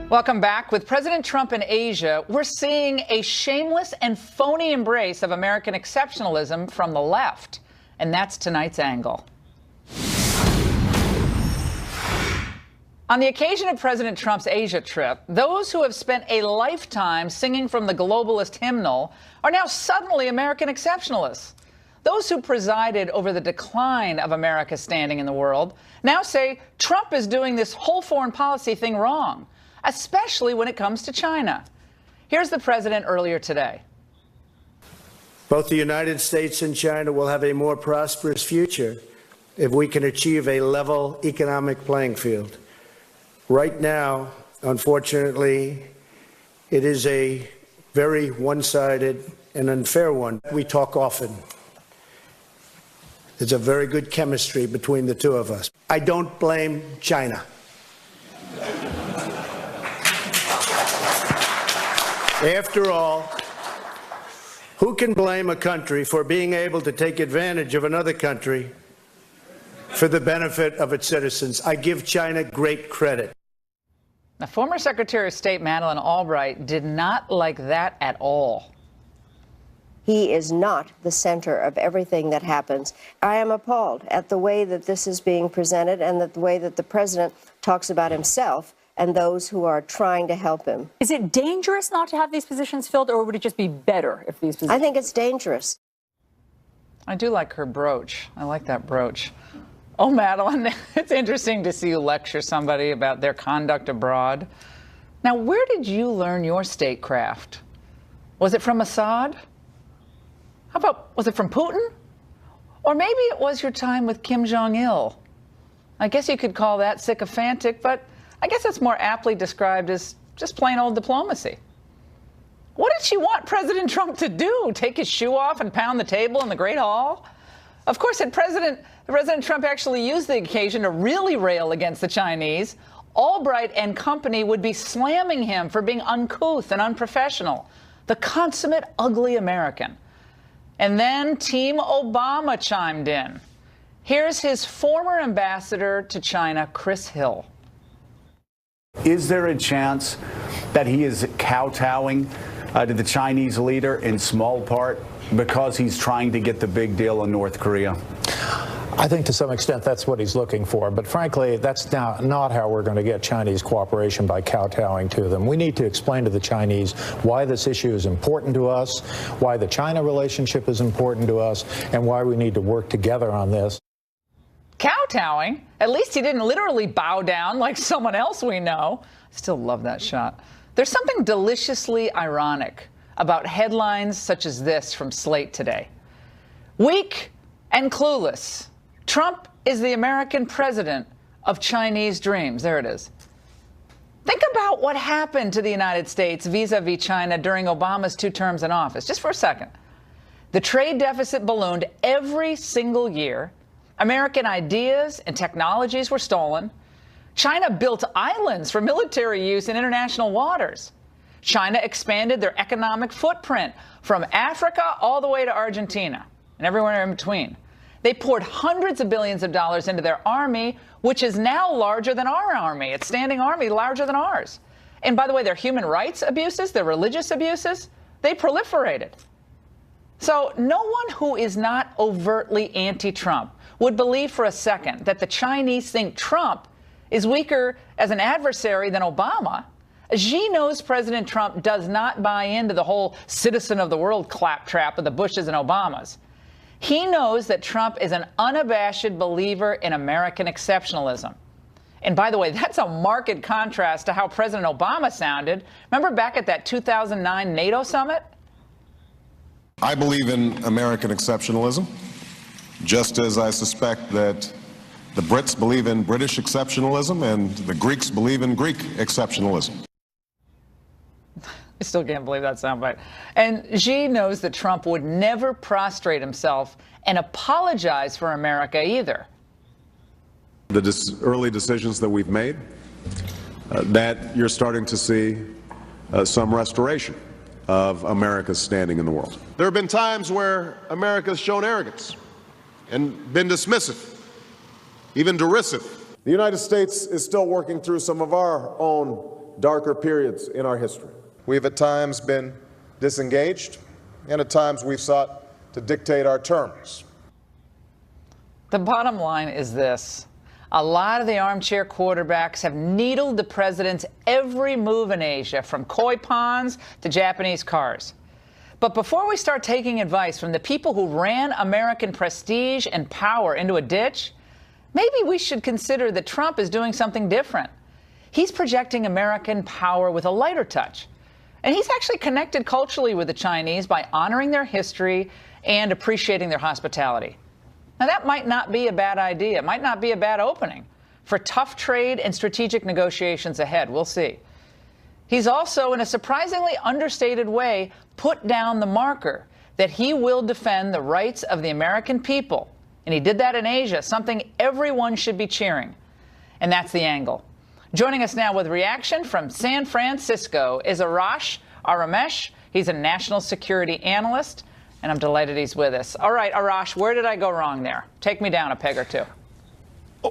Welcome back. With President Trump in Asia, we're seeing a shameless and phony embrace of American exceptionalism from the left. And that's tonight's angle. On the occasion of President Trump's Asia trip, those who have spent a lifetime singing from the globalist hymnal are now suddenly American exceptionalists. Those who presided over the decline of America's standing in the world now say Trump is doing this whole foreign policy thing wrong, especially when it comes to China. Here's the president earlier today. Both the United States and China will have a more prosperous future if we can achieve a level economic playing field. Right now, unfortunately, it is a very one-sided and unfair one. We talk often. There's a very good chemistry between the two of us. I don't blame China. After all, who can blame a country for being able to take advantage of another country for the benefit of its citizens? I give China great credit. Now, former Secretary of State Madeleine Albright did not like that at all. He is not the center of everything that happens. I am appalled at the way that this is being presented and the way that the president talks about himself and those who are trying to help him. Is it dangerous not to have these positions filled, or would it just be better if these positions... I think it's dangerous. I do like her brooch. I like that brooch. Oh, Madeleine, it's interesting to see you lecture somebody about their conduct abroad. Now, where did you learn your statecraft? Was it from Assad? How about, was it from Putin? Or maybe it was your time with Kim Jong-il. I guess you could call that sycophantic, but I guess it's more aptly described as just plain old diplomacy. What did she want President Trump to do? Take his shoe off and pound the table in the Great Hall? Of course, had President Trump actually used the occasion to really rail against the Chinese, Albright and company would be slamming him for being uncouth and unprofessional, the consummate ugly American. And then Team Obama chimed in. Here's his former ambassador to China, Chris Hill. Is there a chance that he is kowtowing to the Chinese leader in small part because he's trying to get the big deal in North Korea? I think to some extent that's what he's looking for. But frankly, that's not how we're going to get Chinese cooperation, by kowtowing to them. We need to explain to the Chinese why this issue is important to us, why the China relationship is important to us, and why we need to work together on this. Kowtowing? At least he didn't literally bow down like someone else we know. I still love that shot. There's something deliciously ironic about headlines such as this from Slate today. Weak and clueless. Trump is the American president of Chinese dreams. There it is. Think about what happened to the United States vis-a-vis China during Obama's 2 terms in office, just for a second. The trade deficit ballooned every single year. American ideas and technologies were stolen. China built islands for military use in international waters. China expanded their economic footprint from Africa all the way to Argentina and everywhere in between. They poured hundreds of billions of dollars into their army, which is now larger than our army. Its standing army larger than ours. And by the way, their human rights abuses, their religious abuses, they proliferated. So no one who is not overtly anti-Trump would believe for a second that the Chinese think Trump is weaker as an adversary than Obama. Xi knows President Trump does not buy into the whole citizen of the world claptrap of the Bushes and Obamas. He knows that Trump is an unabashed believer in American exceptionalism. And by the way, that's a marked contrast to how President Obama sounded. Remember back at that 2009 NATO summit? I believe in American exceptionalism, just as I suspect that the Brits believe in British exceptionalism and the Greeks believe in Greek exceptionalism. I still can't believe that soundbite. And Xi knows that Trump would never prostrate himself and apologize for America either. The early decisions that we've made, that you're starting to see some restoration of America's standing in the world. There have been times where America's shown arrogance and been dismissive, even derisive. The United States is still working through some of our own darker periods in our history. We've at times been disengaged, and at times we've sought to dictate our terms. The bottom line is this. A lot of the armchair quarterbacks have needled the president's every move in Asia, from koi ponds to Japanese cars. But before we start taking advice from the people who ran American prestige and power into a ditch, maybe we should consider that Trump is doing something different. He's projecting American power with a lighter touch. And he's actually connected culturally with the Chinese by honoring their history and appreciating their hospitality. Now, that might not be a bad idea. It might not be a bad opening for tough trade and strategic negotiations ahead. We'll see. He's also, in a surprisingly understated way, put down the marker that he will defend the rights of the American people. And he did that in Asia, something everyone should be cheering. And that's the angle. Joining us now with reaction from San Francisco is Aramesh. He's a national security analyst, and I'm delighted he's with us. All right, Arash, where did I go wrong there? Take me down a peg or two.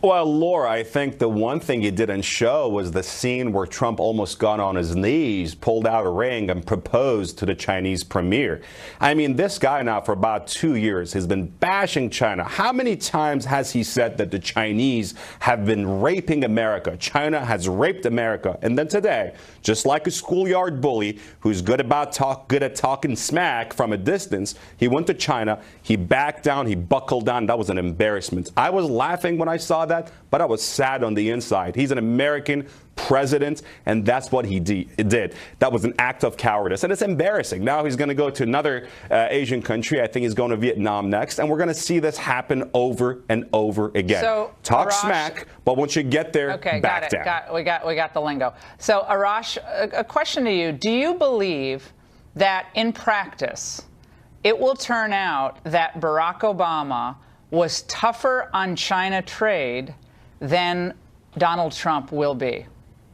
Well, Laura, I think the one thing you didn't show was the scene where Trump almost got on his knees, pulled out a ring, and proposed to the Chinese premier. I mean, this guy now for about 2 years has been bashing China. How many times has he said that the Chinese have been raping America? China has raped America. And then today, just like a schoolyard bully who's good at talking smack from a distance, he went to China, he backed down, he buckled down. That was an embarrassment. I was laughing when I saw that, but I was sad on the inside. He's an American president, and that's what he did. That was an act of cowardice, and it's embarrassing. Now he's going to go to another Asian country. I think he's going to Vietnam next, and we're going to see this happen over and over again. So, talk Arash, smack, but once you get there, back down. We got the lingo. So, Arash, a question to you. Do you believe that in practice it will turn out that Barack Obama was tougher on China trade than Donald Trump will be?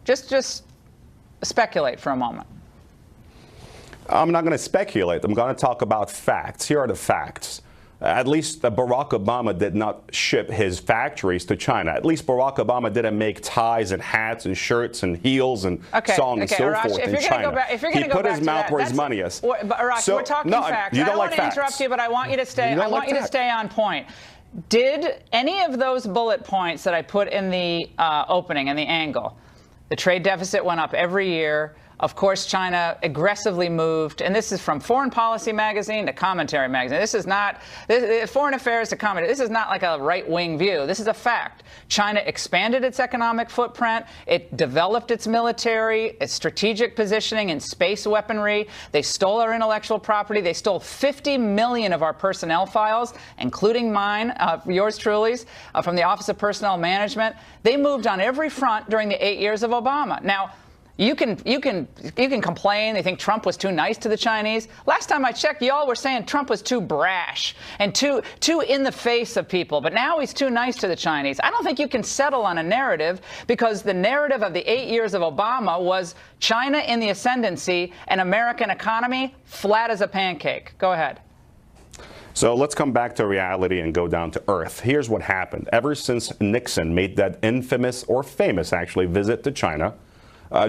Just speculate for a moment. I'm not going to speculate. I'm going to talk about facts. Here are the facts. At least Barack Obama did not ship his factories to China. At least Barack Obama didn't make ties and hats and shirts and heels and so on and so Arash, forth in China. He put his mouth where his money is. But Arash, we're talking facts. You don't I don't like want to interrupt you, but I want you to stay. I want you to stay on point. Did any of those bullet points that I put in the opening and the angle, the trade deficit went up every year. Of course, China aggressively moved, and this is from Foreign Policy Magazine to Commentary Magazine. This is not Foreign Affairs to Commentary. This is not like a right-wing view. This is a fact. China expanded its economic footprint. It developed its military, its strategic positioning in space weaponry. They stole our intellectual property. They stole 50 million of our personnel files, including mine, yours truly's, from the Office of Personnel Management. They moved on every front during the 8 years of Obama. Now, you can complain. They think Trump was too nice to the Chinese. Last time I checked, y'all were saying Trump was too brash and too in the face of people. But now he's too nice to the Chinese. I don't think you can settle on a narrative, because the narrative of the 8 years of Obama was China in the ascendancy and American economy flat as a pancake. Go ahead. So let's come back to reality and go down to earth. Here's what happened. Ever since Nixon made that infamous, or famous actually, visit to China,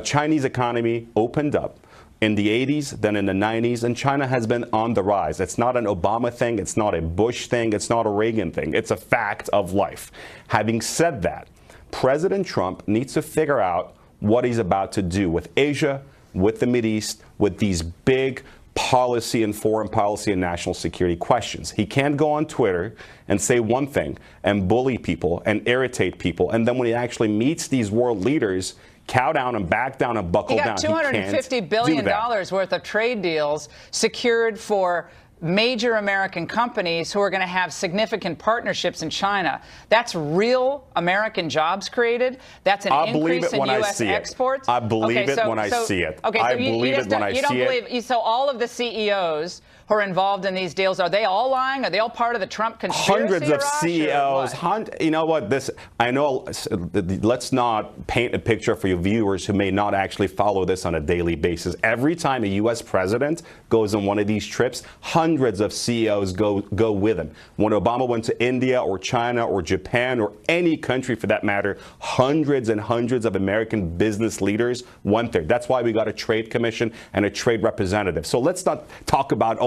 Chinese economy opened up in the 80s, then in the 90s, and China has been on the rise. It's not an Obama thing. It's not a Bush thing. It's not a Reagan thing. It's a fact of life. Having said that, President Trump needs to figure out what he's about to do with Asia, with the Mideast, with these big policy and foreign policy and national security questions. He can't go on Twitter and say one thing and bully people and irritate people, and then when he actually meets these world leaders, cow down and back down and buckle down. He got $250 billion worth of trade deals secured for major American companies who are going to have significant partnerships in China. That's real American jobs created. That's an increase in U.S. exports. I believe it when I see it. Okay, I so believe it when I see it. So all of the CEOs who are involved in these deals, are they all lying? Are they all part of the Trump conspiracy? Hundreds of CEOs. You know what? I know. Let's not paint a picture for your viewers who may not actually follow this on a daily basis. Every time a U.S. president goes on one of these trips, hundreds hundreds of CEOs go with him. When Obama went to India or China or Japan or any country for that matter, hundreds and hundreds of American business leaders went there. That's why we got a trade commission and a trade representative. So let's not talk about,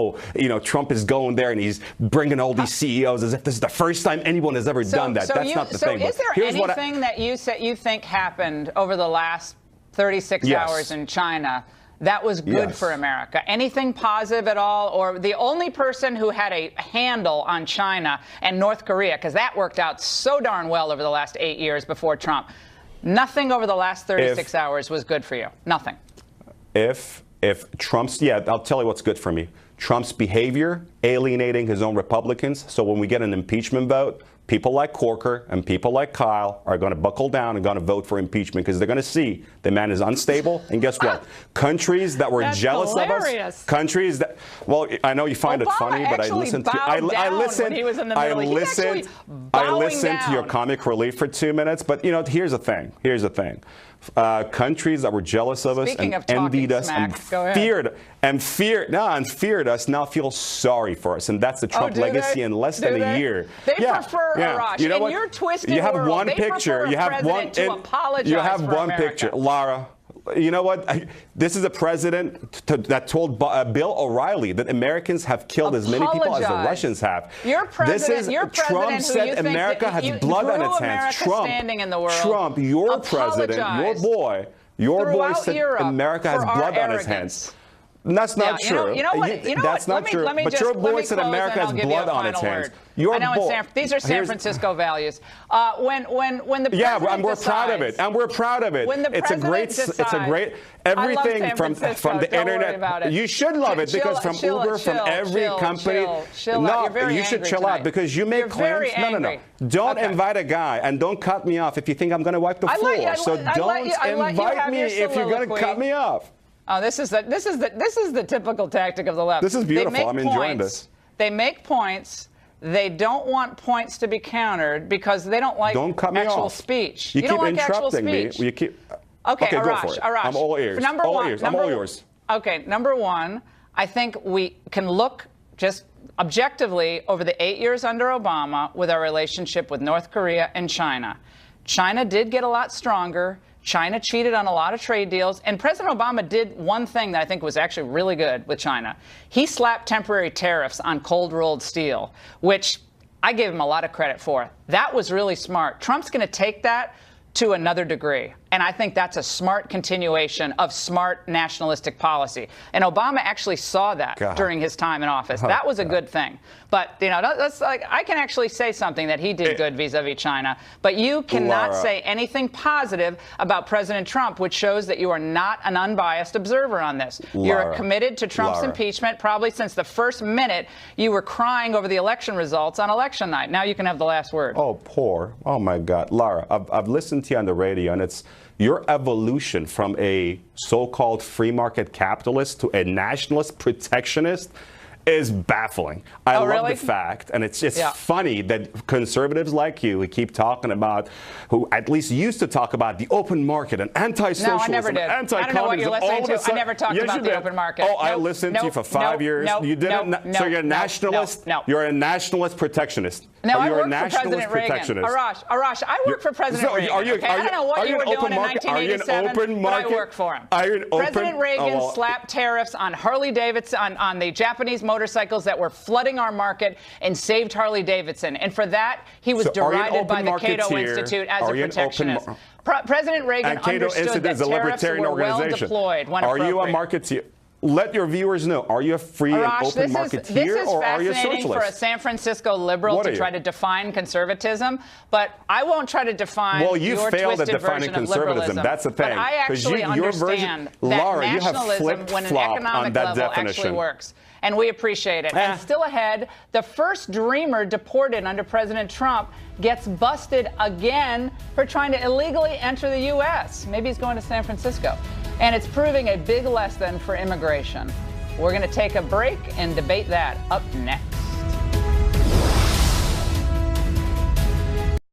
Trump is going there and he's bringing all these CEOs as if this is the first time anyone has ever done that. That's not the thing. So is there anything that you think happened over the last 36 hours in China that was good for America? Anything positive at all? Or the only person who had a handle on China and North Korea, because that worked out so darn well over the last 8 years before Trump, nothing over the last 36 hours was good for you? Nothing. If Trump's, I'll tell you what's good for me. Trump's behavior, alienating his own Republicans. So when we get an impeachment vote, people like Corker and people like Kyle are going to buckle down and going to vote for impeachment because they're going to see the man is unstable. And guess what? Countries that were jealous of us, countries that, well, I know you find it funny, but I listened to your comic relief for 2 minutes. But, here's the thing. Countries that were jealous of us and envied us and feared us now feel sorry for us, and that's the Trump legacy in less than a year. They prefer Arash. You know what? In your twisted you have world, one picture. You have one. You have one picture, Lara. You know what? This is a president that told Bill O'Reilly that Americans have killed as many people as the Russians have. Your president, Trump said America has blood on its hands. Trump, your president, your boy said America has blood on its hands. That's not true. That's not true. But your boy said America has blood on its hands. These are San Francisco values. When the president and we're proud of it. And we're proud of it. It's a great. Everything from the internet. You should love it because from Uber, from every company. You should chill out because you make claims. No. Don't invite a guy and don't cut me off if you think I'm going to wipe the floor. So don't invite me if you're going to cut me off. Oh, this is the typical tactic of the left. This is beautiful. I'm enjoying this. They make points. They don't want points to be countered because they don't like actual speech. You don't keep like interrupting me. Okay, Arash, go for it. I'm all ears. I'm all yours. Okay, number one, I think we can look just objectively over the 8 years under Obama with our relationship with North Korea and China. China did get a lot stronger. China cheated on a lot of trade deals. And President Obama did one thing that I think was actually really good with China. He slapped temporary tariffs on cold-rolled steel, which I gave him a lot of credit for. That was really smart. Trump's going to take that to another degree. And I think that's a smart continuation of smart nationalistic policy. And Obama actually saw that during his time in office. That was a good thing. But, that's like, I can actually say something that he did good vis-a-vis China. But you cannot say anything positive about President Trump, which shows that you are not an unbiased observer on this. You're committed to Trump's impeachment. Probably since the first minute you were crying over the election results on election night. Now you can have the last word. Oh, my God. Lara, I've listened to you on the radio, and it's your evolution from a so-called free market capitalist to a nationalist protectionist is baffling. I love the fact, and it's just funny that conservatives like you who keep talking about, who at least used to talk about the open market and anti-socialism, no, I never did. anti-communism. I don't know what you're listening to. I never talked about the open market. I listened to you for 5 years. You didn't. So you're a nationalist. You're a nationalist protectionist. No, I worked for President Reagan. Arash, I worked for President Reagan. I don't know what you were doing in 1987, but I worked for him. President Reagan slapped tariffs on Harley Davidson, on the Japanese motorcycles that were flooding our market, and saved Harley Davidson. And for that, he was derided by the Cato Institute as a protectionist. President Reagan understood that tariffs were well deployed when appropriate. Are you a marketeer? Let your viewers know, are you a free and open marketeer or are you a socialist? This is fascinating for a San Francisco liberal to try to define conservatism, but I won't try to define your twisted version of liberalism. That's the thing. But I actually understand that nationalism, when an economic level actually works. And we appreciate it. And still ahead, the first dreamer deported under President Trump gets busted again for trying to illegally enter the U.S. Maybe he's going to San Francisco. And it's proving a big lesson for immigration. We're going to take a break and debate that up next.